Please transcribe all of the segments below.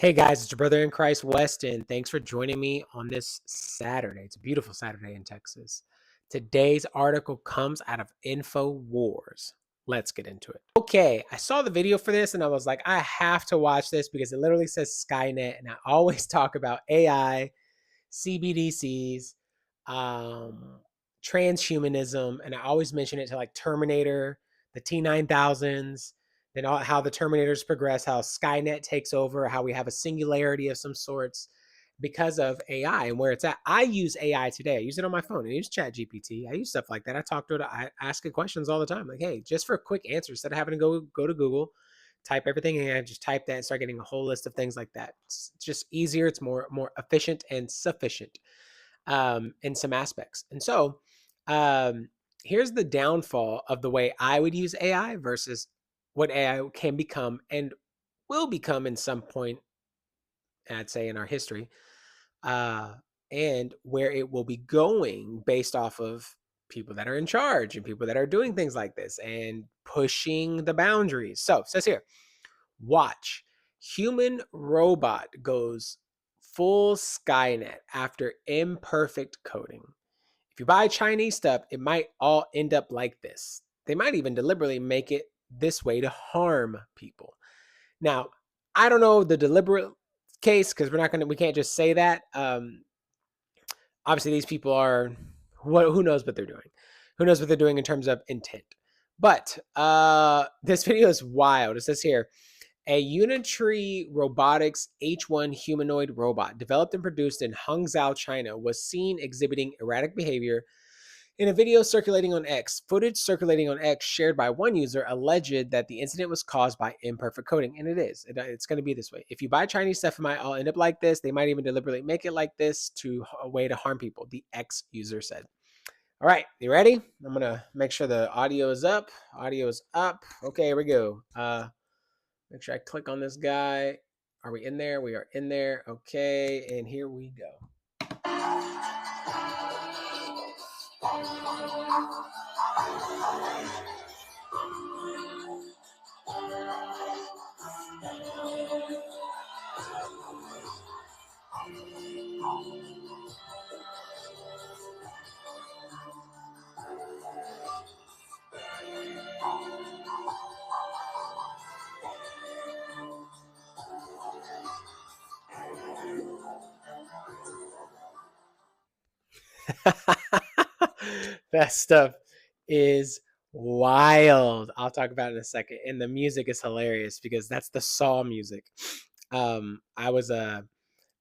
Hey guys, it's your brother in Christ, Weston. Thanks for joining me on this Saturday. It's a beautiful Saturday in Texas. Today's article comes out of InfoWars. Let's get into it. Okay, I saw the video for this and I was like, I have to watch this because it literally says Skynet. And I always talk about AI, CBDCs, transhumanism, and I always mention it to like Terminator, the T9000s, then how the Terminators progress, how Skynet takes over, how we have a singularity of some sorts because of AI and where it's at. I use AI today. I use it on my phone. I use Chat GPT. I use stuff like that. I talk to it. I ask it questions all the time. Like, hey, just for a quick answer, instead of having to go to Google, type everything in, I just type that and start getting a whole list of things like that. It's just easier. It's more efficient and sufficient in some aspects. And so um, here's the downfall of the way I would use AI versus what AI can become and will become in some point, I'd say, in our history, uh, and where it will be going based off of people that are in charge and people that are doing things like this and pushing the boundaries. So it says here, watch human robot goes full Skynet after imperfect coding. If you buy Chinese stuff, it might all end up like this. They might even deliberately make it this way to harm people. Now, I don't know the deliberate case because we can't just say that. Obviously, these people are, who knows what they're doing? Who knows what they're doing in terms of intent? But this video is wild. It says here, a Unitary Robotics H1 humanoid robot developed and produced in Hangzhou, China, was seen exhibiting erratic behavior in a video circulating on X. Footage circulating on X shared by one user alleged that the incident was caused by imperfect coding, and it is. It's going to be this way. If you buy Chinese stuff, it might all end up like this. They might even deliberately make it like this to a way to harm people, the X user said. All right, you ready? I'm going to make sure the audio is up. Audio is up. Okay, here we go. Make sure I click on this guy. Are we in there? We are in there. Okay, and here we go. That stuff is wild. I'll talk about it in a second. And the music is hilarious because that's the Saw music. I was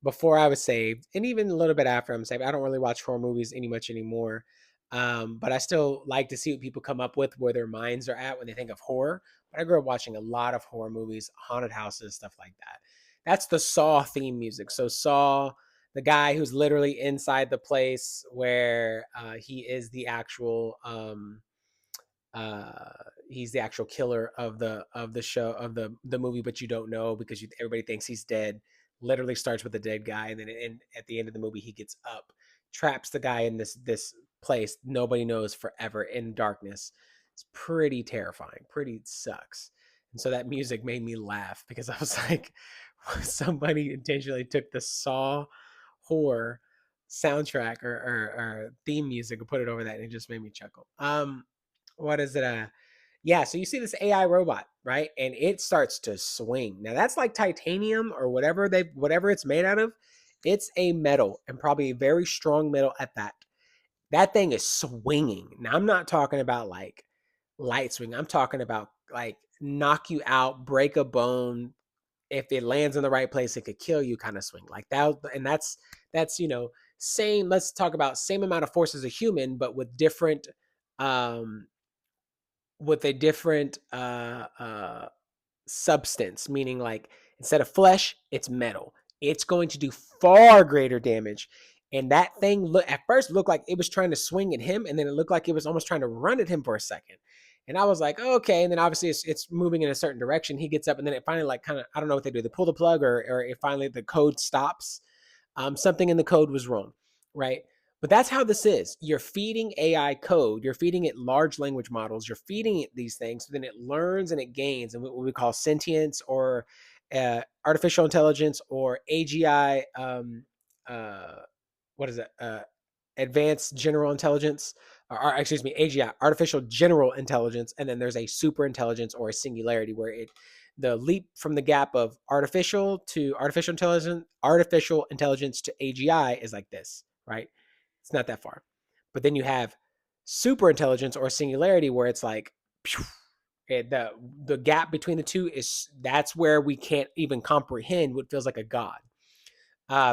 before I was saved, and even a little bit after I'm saved. I don't really watch horror movies much anymore. But I still like to see what people come up with, where their minds are at when they think of horror. But I grew up watching a lot of horror movies, haunted houses, stuff like that. That's the Saw theme music. So Saw, the guy who's literally inside the place where he is the actual uh he's the actual killer of the show of the movie, but you don't know because everybody thinks he's dead. Literally starts with a dead guy, and then at the end of the movie he gets up, traps the guy in this place nobody knows forever in darkness. It's pretty terrifying, pretty sucks. And so that music made me laugh because I was like, somebody intentionally took the Saw horror soundtrack or theme music and put it over that, and it just made me chuckle. What is it? Yeah, so you see this AI robot, right? And it starts to swing. Now that's like titanium or whatever it's made out of. It's a metal, and probably a very strong metal at that. That thing is swinging. Now I'm not talking about like light swing. I'm talking about like knock you out, break a bone. If it lands in the right place, it could kill you kind of swing. Like that. And that's same. Let's talk about same amount of force as a human, but um with a different substance, meaning like instead of flesh, it's metal. It's going to do far greater damage. And that thing at first looked like it was trying to swing at him, and then it looked like it was almost trying to run at him for a second. And I was like, okay. And then obviously it's moving in a certain direction. He gets up, and then it finally like kind of, I don't know what they do. They pull the plug, or it finally the code stops. Something in the code was wrong, right? But that's how this is. You're feeding AI code. You're feeding it large language models. You're feeding it these things. So then it learns and it gains, and what we call sentience, or artificial intelligence, or AGI. What is it? Advanced general intelligence, or excuse me, AGI, artificial general intelligence, and then there's a super intelligence or a singularity, where the leap from the gap of artificial intelligence to AGI is like this, right? It's not that far. But then you have super intelligence or singularity, where it's like the gap between the two that's where we can't even comprehend what feels like a god,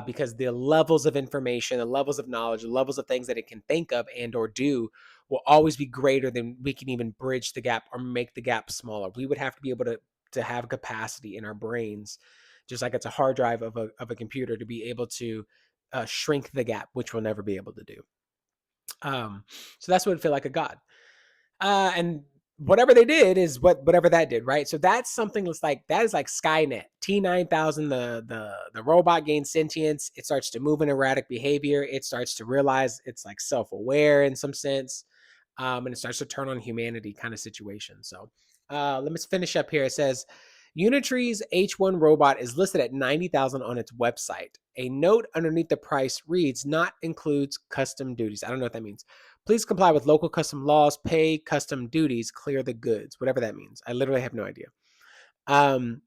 because the levels of information, the levels of knowledge, the levels of things that it can think of and or do will always be greater than we can even bridge the gap or make the gap smaller. We would have to be able to have capacity in our brains, just like it's a hard drive of a computer, to be able to shrink the gap, which we'll never be able to do. So that's what it feel like a god. And whatever they did is whatever that did, right? So that's something that's like, that is like Skynet. T9000, the robot gains sentience. It starts to move in erratic behavior. It starts to realize it's like self-aware in some sense, and it starts to turn on humanity kind of situation. So let me finish up here. It says Unitree's H1 robot is listed at 90,000 on its website. A note underneath the price reads, "Not includes custom duties." I don't know what that means. "Please comply with local custom laws, pay custom duties, clear the goods." Whatever that means. I literally have no idea. Um,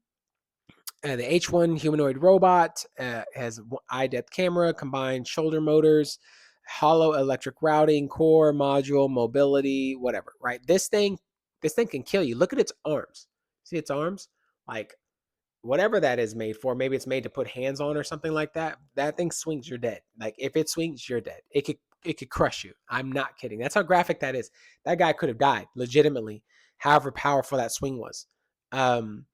the H1 humanoid robot has eye depth camera, combined shoulder motors, hollow electric routing, core module, mobility, whatever. Right? This thing can kill you. Look at its arms. See its arms? Like, whatever that is made for. Maybe it's made to put hands on or something like that. That thing swings, you're dead. Like, if it swings, you're dead. It could crush you. I'm not kidding. That's how graphic that is. That guy could have died legitimately, however powerful that swing was. And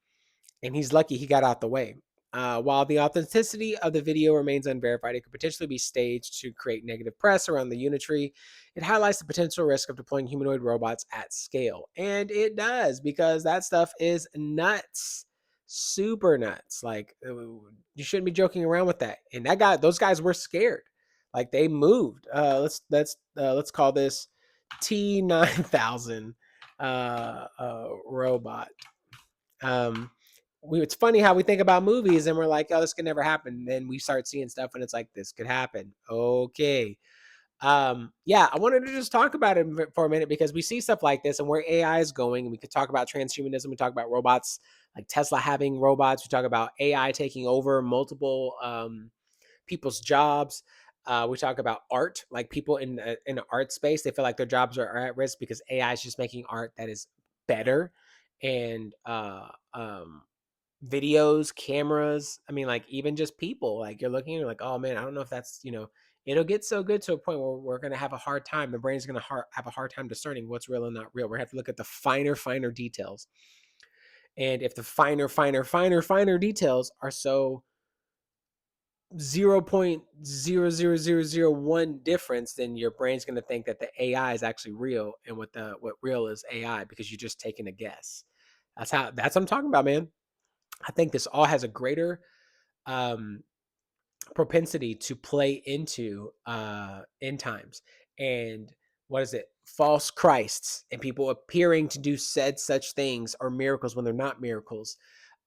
he's lucky he got out the way. While the authenticity of the video remains unverified, it could potentially be staged to create negative press around the Unitree. It highlights the potential risk of deploying humanoid robots at scale. And it does, because that stuff is nuts. Super nuts. Like, you shouldn't be joking around with that. And those guys were scared. Like, they moved. Let's call this T9000 robot. It's funny how we think about movies and we're like, oh, this could never happen. And then we start seeing stuff and it's like, this could happen. Okay. Yeah, I wanted to just talk about it for a minute, because we see stuff like this and where AI is going. And we could talk about transhumanism. We talk about robots, like Tesla having robots. We talk about AI taking over multiple people's jobs. We talk about art, like people in the art space, they feel like their jobs are at risk because AI is just making art that is better. And videos, cameras. I mean, like, even just people, like, you're looking, you're like, oh man, I don't know if that's, it'll get so good to a point where we're going to have a hard time. The brain's going to have a hard time discerning what's real and not real. We're going to have to look at the finer details. And if the finer details are so 0.00001 difference, then your brain's going to think that the AI is actually real, and what real is AI, because you're just taking a guess. That's what I'm talking about, man. I think this all has a greater um, propensity to play into end times, and what is it, false Christs, and people appearing to do such things or miracles when they're not miracles.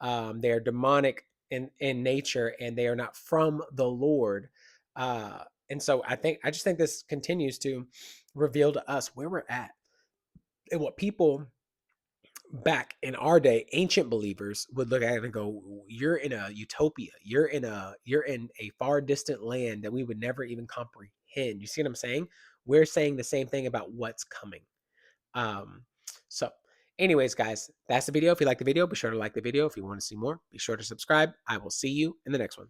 They are demonic in nature, and they are not from the Lord. And so I just think this continues to reveal to us where we're at, and what people back in our day, ancient believers would look at it and go, you're in a utopia, you're in a far distant land that we would never even comprehend. You see what I'm saying? We're saying the same thing about what's coming. So anyways, guys, that's the video. If you like the video, be sure to like the video. If you want to see more, be sure to subscribe. I will see you in the next one.